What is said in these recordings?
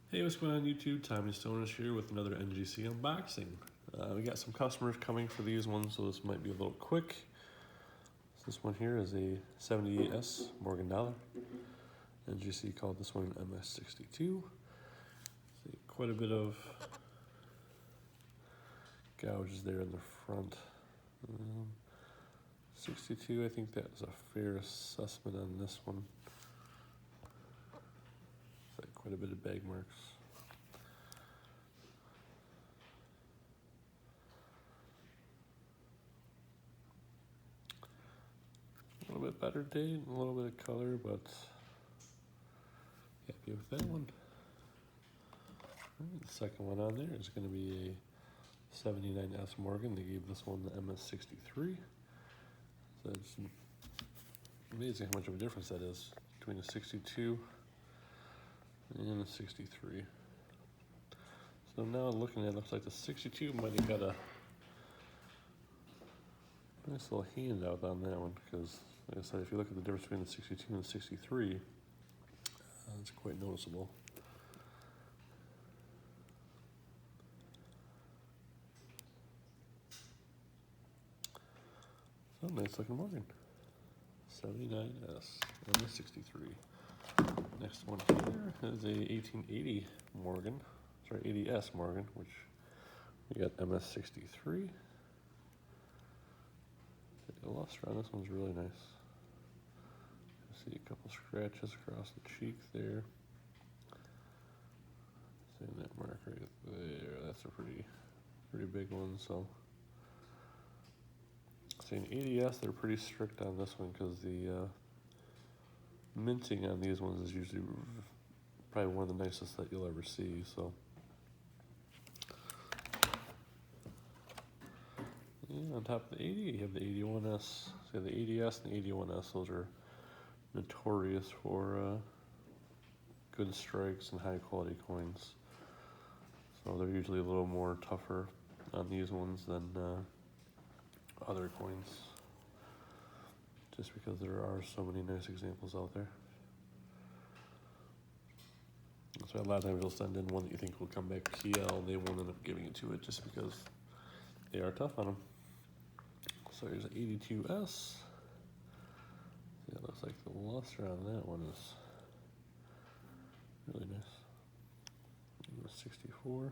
Hey, what's going on YouTube? Tommy Stoners here with another NGC unboxing. We got some customers coming for these ones, so this might be a little quick. So this one here is a 78S Morgan Dollar. NGC called this one MS62. See, quite a bit of gouges there in the front. 62, I think that's a fair assessment on this one. Like quite a bit of bag marks. A little bit better date, a little bit of color, but happy with that one. Right, the second one on there is going to be a 79S Morgan. They gave this one the MS63. So it's amazing how much of a difference that is between the 62 and the 63. So now looking at it, looks like the 62 might have got a nice little handout on that one, because like I said, if you look at the difference between the 62 and the 63, it's quite noticeable. So nice looking Morgan. 79S and the 63. Next one here is a 1880 Morgan, sorry, 80S Morgan, which we got MS63. The luster on this one's really nice. You see a couple scratches across the cheek there. Seeing that mark right there, that's a pretty big one. So, seeing 80S, they're pretty strict on this one because the minting on these ones is usually probably one of the nicest that you'll ever see. So, yeah, on top of the 80, you have the 81S. So the 80S and the 81S, those are notorious for good strikes and high quality coins. So they're usually a little more tougher on these ones than other coins, just because there are so many nice examples out there. So a lot of times you'll send in one that you think will come back PL, and they won't end up giving it to it just because they are tough on them. So here's an 82S. Yeah, it looks like the luster on that one is really nice. 64.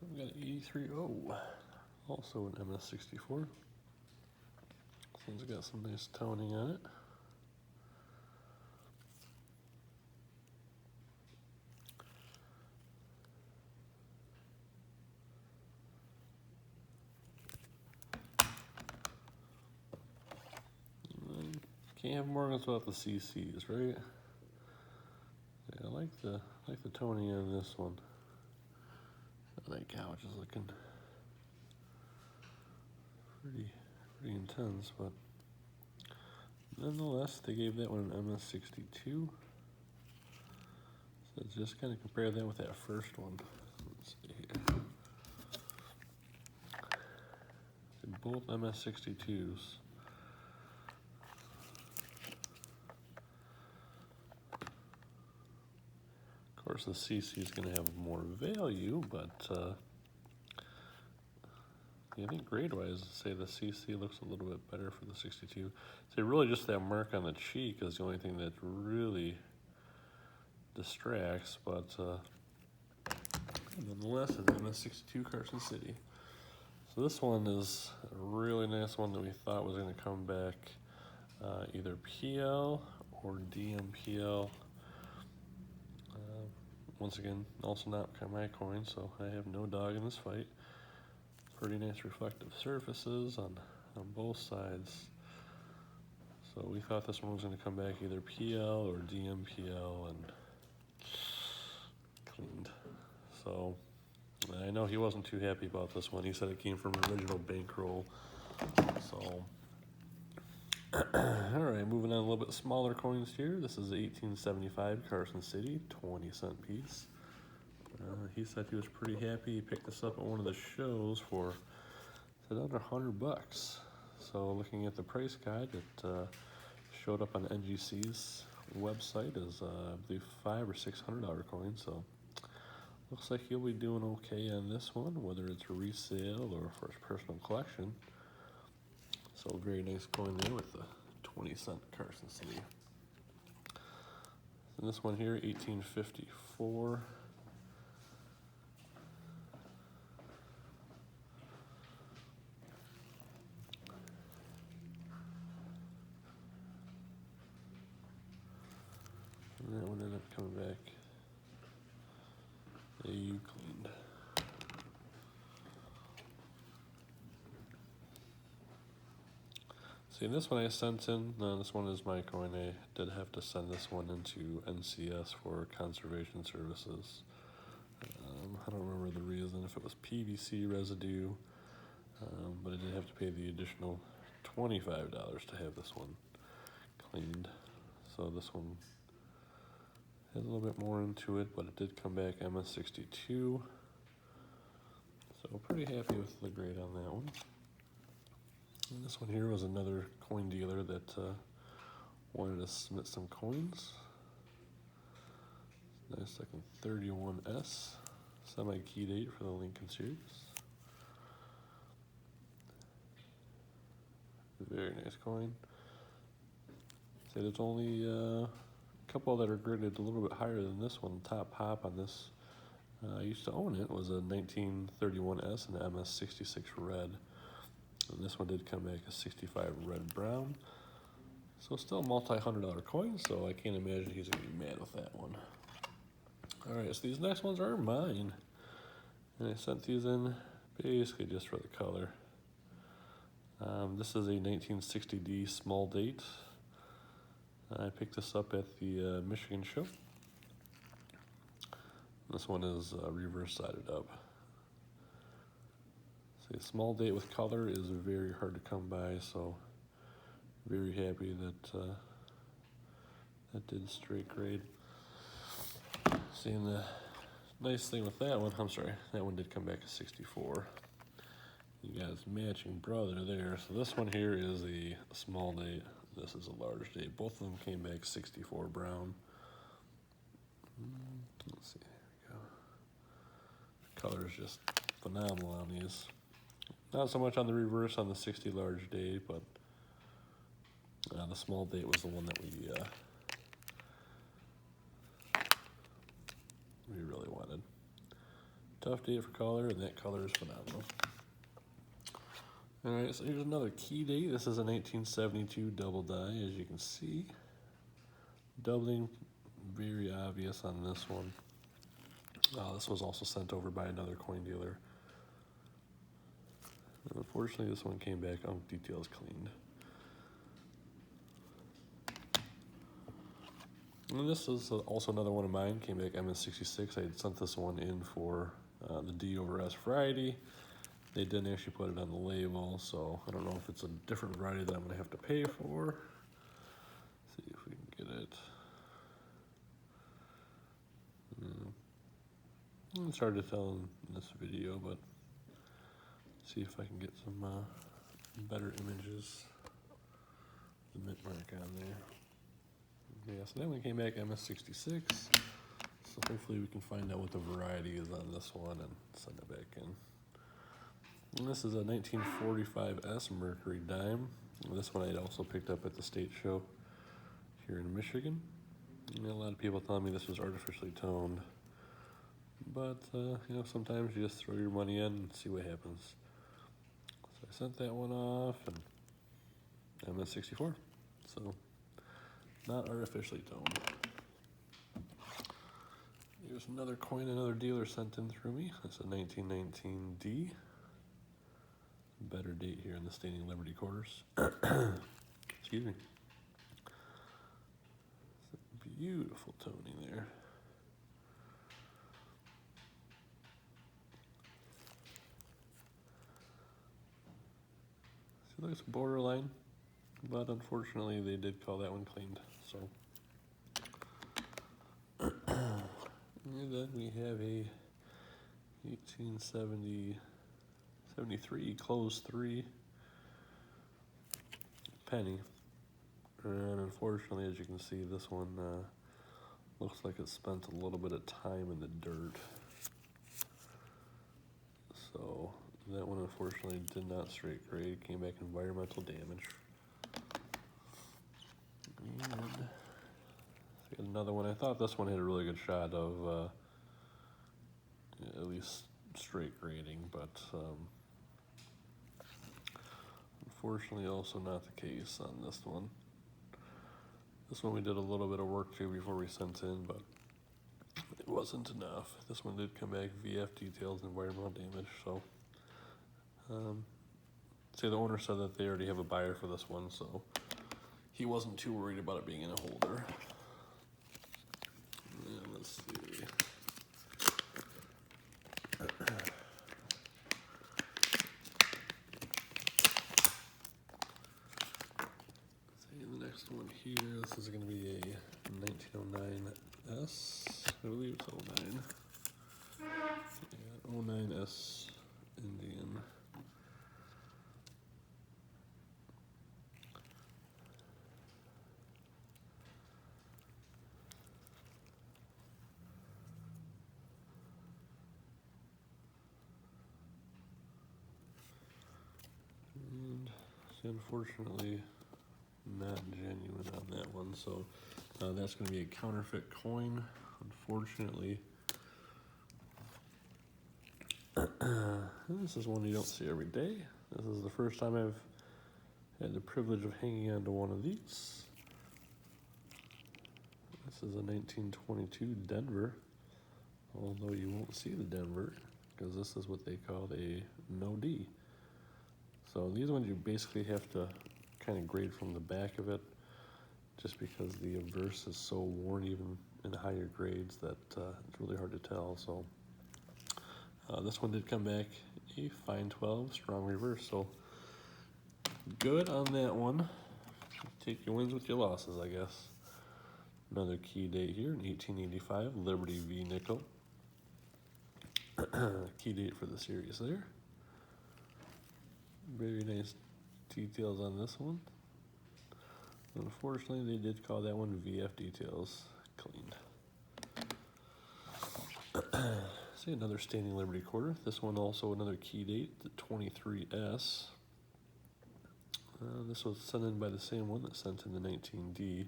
We've got an 83O, also an MS64. This one's got some nice toning on it. Can't have Morgans without the CCs, right? Yeah, I like the toning on this one. That gouge is looking pretty intense, but nonetheless, they gave that one an MS62. So just kind of compare that with that first one. Let's see here. They're both MS62s. Of course, the CC is going to have more value, but I think grade-wise, say the CC looks a little bit better for the 62. So really just that mark on the cheek is the only thing that really distracts, but nonetheless, it's MS62 Carson City. So this one is a really nice one that we thought was going to come back either PL or DMPL. Once again, also not my coin, so I have no dog in this fight. Pretty nice reflective surfaces on both sides. So we thought this one was going to come back either PL or DMPL and cleaned. So I know he wasn't too happy about this one. He said it came from original bankroll. So all right, moving on a little bit smaller coins here. This is 1875 Carson City, 20-cent piece. He said he was pretty happy. He picked this up at one of the shows for under $100. So looking at the price guide, it showed up on NGC's website as I believe $500 or $600 coin. So looks like he'll be doing okay on this one, whether it's a resale or for his personal collection. So a very nice coin there with the 20-cent Carson City. And this one here, 1854. And that one ended up coming back AU cleaned. See, this one I sent in, this one is my coin. I did have to send this one into NCS for conservation services. I don't remember the reason, if it was PVC residue, but I did have to pay the additional $25 to have this one cleaned. So this one has a little bit more into it, but it did come back MS62. So pretty happy with the grade on that one. And this one here was another coin dealer that wanted to submit some coins. Nice looking 31S semi-key date for the Lincoln series. Very nice coin. See, there's only a couple that are graded a little bit higher than this one. Top hop on this, I used to own it, was a 1931S and MS66 red. And this one did come back a 65 red brown. So still a multi-$100 coin, so I can't imagine he's gonna be mad with that one. Alright, so these next ones are mine. And I sent these in basically just for the color. This is a 1960D small date. I picked this up at the Michigan show. This one is reverse sided up. See, a small date with color is very hard to come by, so very happy that that did straight grade. Seeing the nice thing with that one, I'm sorry, that one did come back a 64. You got his matching brother there. So this one here is a small date. This is a large date. Both of them came back 64 brown. Let's see, there we go. The color is just phenomenal on these. Not so much on the reverse on the 60 large date, but the small date was the one that we really wanted. Tough date for color, and that color is phenomenal. Alright, so here's another key date. This is a 1972 double die, as you can see. Doubling, very obvious on this one. This was also sent over by another coin dealer. And unfortunately, this one came back on details cleaned. And this is also another one of mine, came back MS66. I had sent this one in for the D over S variety. They didn't actually put it on the label, so I don't know if it's a different variety that I'm going to have to pay for. Let's see if we can get it. It's hard to tell in this video, but see if I can get some better images. The mint mark on there. Yeah, so that one came back MS66. So hopefully we can find out what the variety is on this one and send it back in. And this is a 1945S Mercury dime. And this one I also picked up at the state show here in Michigan. And a lot of people telling me this was artificially toned. But, you know, sometimes you just throw your money in and see what happens. So I sent that one off, and MS64. So, not artificially toned. Here's another coin another dealer sent in through me. That's a 1919D. Better date here in the Standing Liberty quarters. Excuse me. It's a beautiful toning there. See, looks borderline, but unfortunately they did call that one cleaned. So, and then we have a 1870, 73, closed 3, penny. And unfortunately, as you can see, this one looks like it spent a little bit of time in the dirt. So that one unfortunately did not straight grade, came back environmental damage. And another one, I thought this one had a really good shot of at least straight grading, but unfortunately also not the case on this one. This one we did a little bit of work to before we sent in, but it wasn't enough. This one did come back VF details, environmental damage, so say the owner said that they already have a buyer for this one, so he wasn't too worried about it being in a holder. And let's see. The next one here, this is going to be a 1909S, I believe it's 09. Yeah, 09S Indian. And unfortunately, not genuine on that one, so that's going to be a counterfeit coin, unfortunately. This is one you don't see every day. This is the first time I've had the privilege of hanging onto one of these. This is a 1922 Denver, although you won't see the Denver because this is what they call a no D. So these ones you basically have to kind of grade from the back of it, just because the obverse is so worn even in higher grades that it's really hard to tell. So this one did come back a fine 12, strong reverse, so good on that one. Take your wins with your losses, I guess. Another key date here in 1885, Liberty v. Nickel. Key date for the series there. Very nice details on this one. Unfortunately, they did call that one VF details cleaned. See, another standing Liberty quarter. This one also another key date, the 23S. This was sent in by the same one that sent in the 19D.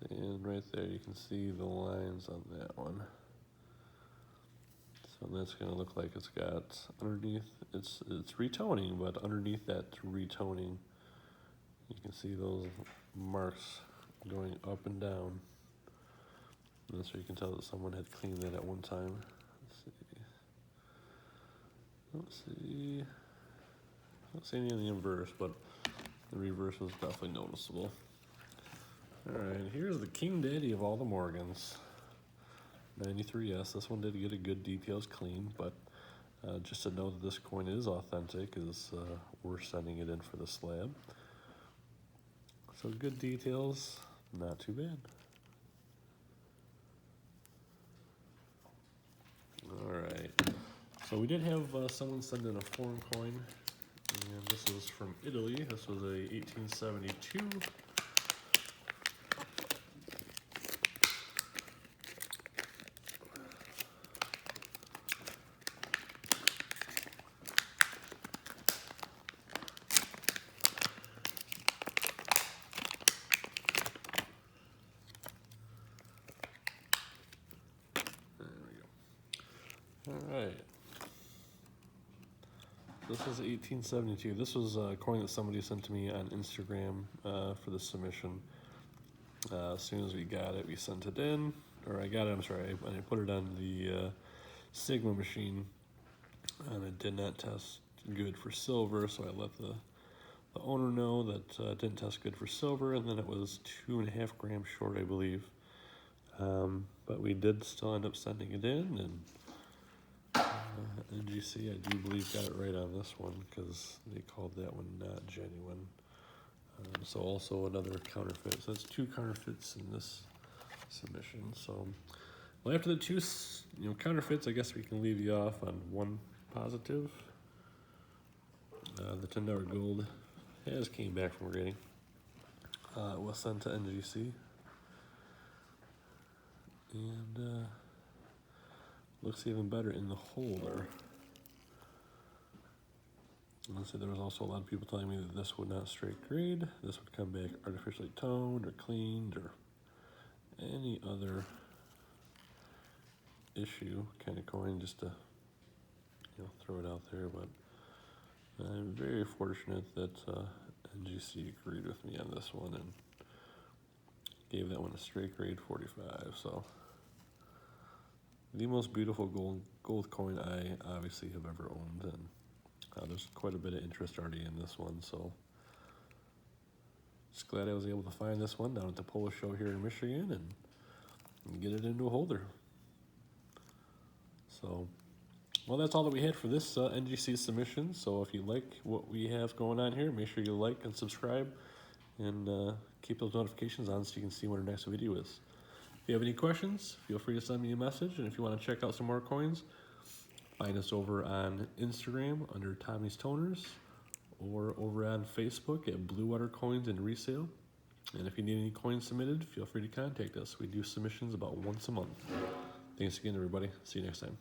And right there you can see the lines on that one. So that's going to look like it's got underneath, it's retoning, but underneath that retoning, you can see those marks going up and down. And so you can tell that someone had cleaned that at one time. Let's see. I don't see any in the inverse, but the reverse was definitely noticeable. All right, here's the king daddy of all the Morgans. 93S. This one did get a good details clean, but just to know that this coin is authentic is we're sending it in for the slab. So good details, not too bad. All right. So we did have someone send in a foreign coin, and this is from Italy. This was a 1872. All right. This is 1872. This was a coin that somebody sent to me on Instagram for the submission. As soon as we got it, we sent it in. Or I got it, I'm sorry, and I put it on the Sigma machine, and it did not test good for silver, so I let the owner know that it didn't test good for silver, and then it was 2.5 grams short, I believe. But we did still end up sending it in, and NGC, I do believe, got it right on this one because they called that one not genuine. So also another counterfeit. So that's 2 counterfeits in this submission. So Well, after the two, counterfeits, I guess we can leave you off on one positive. The $10 gold has came back from grading. It was sent to NGC. And looks even better in the holder. Let's say there was also a lot of people telling me that this would not straight grade. This would come back artificially toned or cleaned or any other issue kind of coin, just to throw it out there. But I'm very fortunate that NGC agreed with me on this one and gave that one a straight grade 45. So the most beautiful gold coin I obviously have ever owned, and there's quite a bit of interest already in this one. So just glad I was able to find this one down at the Polo Show here in Michigan and get it into a holder. So, well, that's all that we had for this NGC submission. So if you like what we have going on here, make sure you like and subscribe and keep those notifications on so you can see when our next video is. If you have any questions, feel free to send me a message. And if you want to check out some more coins, find us over on Instagram under Tommy's Toners or over on Facebook at Blue Water Coins and Resale. And if you need any coins submitted, feel free to contact us. We do submissions about once a month. Thanks again, everybody. See you next time.